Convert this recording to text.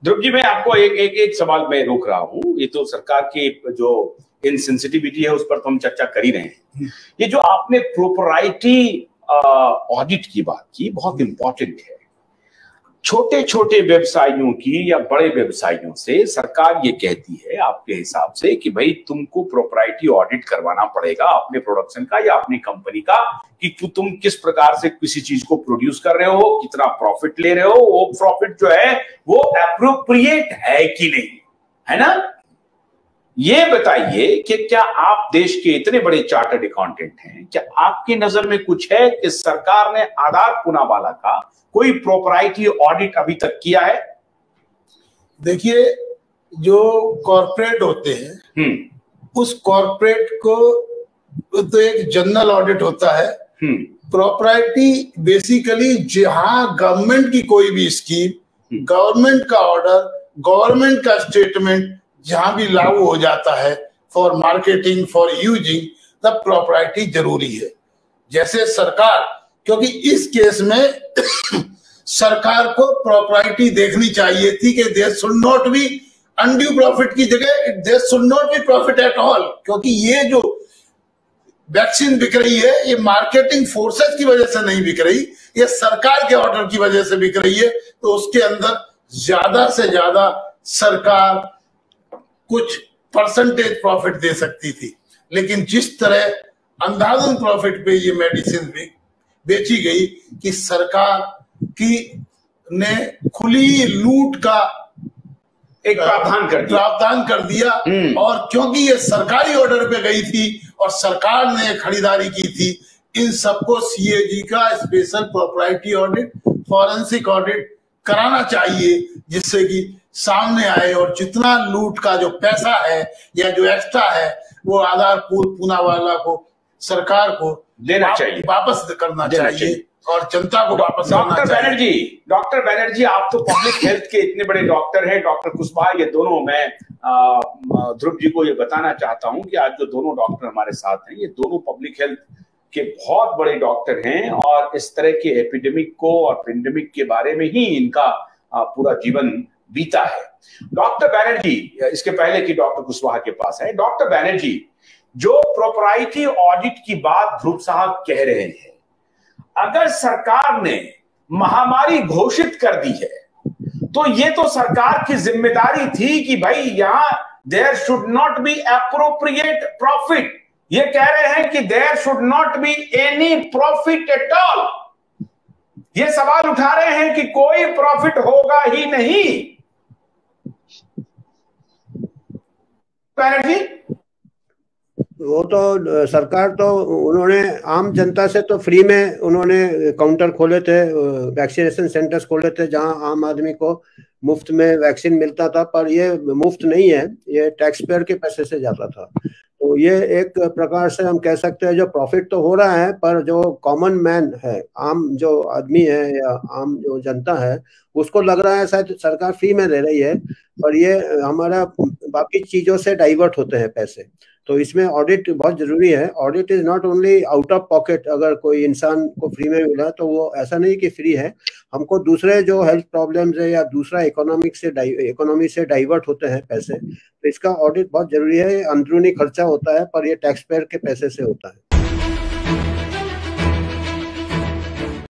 ध्रुव जी, मैं आपको एक सवाल में रोक रहा हूँ। ये तो सरकार की जो इनसेंसिटिविटी है उस पर तो हम चर्चा कर ही रहे हैं। ये जो आपने प्रोपराइटी ऑडिट की बात की, बहुत इंपॉर्टेंट है। छोटे छोटे व्यवसायियों की या बड़े व्यवसायियों से सरकार ये कहती है आपके हिसाब से कि भाई तुमको प्रोपराइटी ऑडिट करवाना पड़ेगा अपने प्रोडक्शन का या अपनी कंपनी का, कि तुम किस प्रकार से किसी चीज को प्रोड्यूस कर रहे हो, कितना प्रॉफिट ले रहे हो, वो प्रॉफिट जो है वो एप्रोप्रिएट है कि नहीं, है ना। ये बताइए कि क्या आप देश के इतने बड़े चार्टर्ड अकाउंटेंट हैं, क्या आपकी नजर में कुछ है कि सरकार ने आधार पूनावाला का कोई प्रोपराइटी ऑडिट अभी तक किया है? देखिए, जो कॉर्पोरेट होते हैं उस कॉर्पोरेट को तो एक जनरल ऑडिट होता है। प्रोपराइटी बेसिकली जहां गवर्नमेंट की कोई भी स्कीम, गवर्नमेंट का ऑर्डर, गवर्नमेंट का स्टेटमेंट जहां भी लागू हो जाता है फॉर मार्केटिंग, फॉर यूजिंग, तब प्रोपराइटी जरूरी है। जैसे सरकार, क्योंकि इस केस में सरकार को प्रॉपर्टी देखनी चाहिए थी कि there should not be undue profit की जगह there should not be profit at all, क्योंकि ये जो वैक्सीन बिक रही है ये मार्केटिंग फोर्सेस की वजह से नहीं बिक रही, ये सरकार के ऑर्डर की वजह से बिक रही है। तो उसके अंदर ज्यादा से ज्यादा सरकार कुछ परसेंटेज प्रॉफिट दे सकती थी, लेकिन जिस तरह अंधाधुंध प्रॉफिट पे ये मेडिसिन बेची गई कि सरकार की ने खुली लूट का एक प्रावधान कर दिया। और क्योंकि ये सरकारी ऑर्डर पे गई थी और सरकार ने खरीदारी की थी, इन सबको सीएजी का special property audit, forensic audit कराना चाहिए, जिससे कि सामने आए और जितना लूट का जो पैसा है या जो एक्स्ट्रा है वो आधार पूनावाला को, सरकार को देना चाहिए, वापस करना चाहिए और जनता को वापस करना चाहिए। डॉक्टर बैनर्जी, आप तो पब्लिक हेल्थ के इतने बड़े डॉक्टर हैं, डॉक्टर कुशवाहा, ये दोनों, मैं ध्रुव जी को ये बताना चाहता हूं कि आज जो दोनों डॉक्टर हमारे साथ हैं ये दोनों पब्लिक हेल्थ के बहुत बड़े डॉक्टर हैं और इस तरह के एपिडेमिक को और पेंडेमिक के बारे में ही इनका पूरा जीवन बीता है। डॉक्टर बैनर्जी, इसके पहले की डॉक्टर कुशवाहा के पास है। डॉक्टर बैनर्जी, जो प्रोपराइटी ऑडिट की बात ध्रुव साहब कह रहे हैं, अगर सरकार ने महामारी घोषित कर दी है तो ये तो सरकार की जिम्मेदारी थी कि भाई यहां there should not be appropriate profit. ये कह रहे हैं कि there should not be any profit at all. ये सवाल उठा रहे हैं कि कोई प्रॉफिट होगा ही नहीं। बैनर्जी, वो तो सरकार तो उन्होंने आम जनता से तो फ्री में उन्होंने काउंटर खोले थे, वैक्सीनेशन सेंटर्स खोले थे जहां आम आदमी को मुफ्त में वैक्सीन मिलता था, पर ये मुफ्त नहीं है, ये टैक्स पेयर के पैसे से जाता था। तो ये एक प्रकार से हम कह सकते हैं जो प्रॉफिट तो हो रहा है, पर जो कॉमन मैन है, आम जो आदमी है या आम जो जनता है, उसको लग रहा है शायद सरकार फ्री में दे रही है, पर ये हमारा बाकी चीजों से डाइवर्ट होते हैं पैसे। तो इसमें ऑडिट बहुत जरूरी है। Audit is not only out of pocket, अगर कोई इंसान को फ्री में मिला तो वो ऐसा नहीं कि फ्री है, हमको दूसरे जो हेल्थ प्रॉब्लम्स है या दूसरा इकोनॉमी से डाइवर्ट होते हैं पैसे, तो इसका ऑडिट बहुत जरूरी है। अंदरूनी खर्चा होता है पर ये टैक्स पेयर के पैसे से होता है।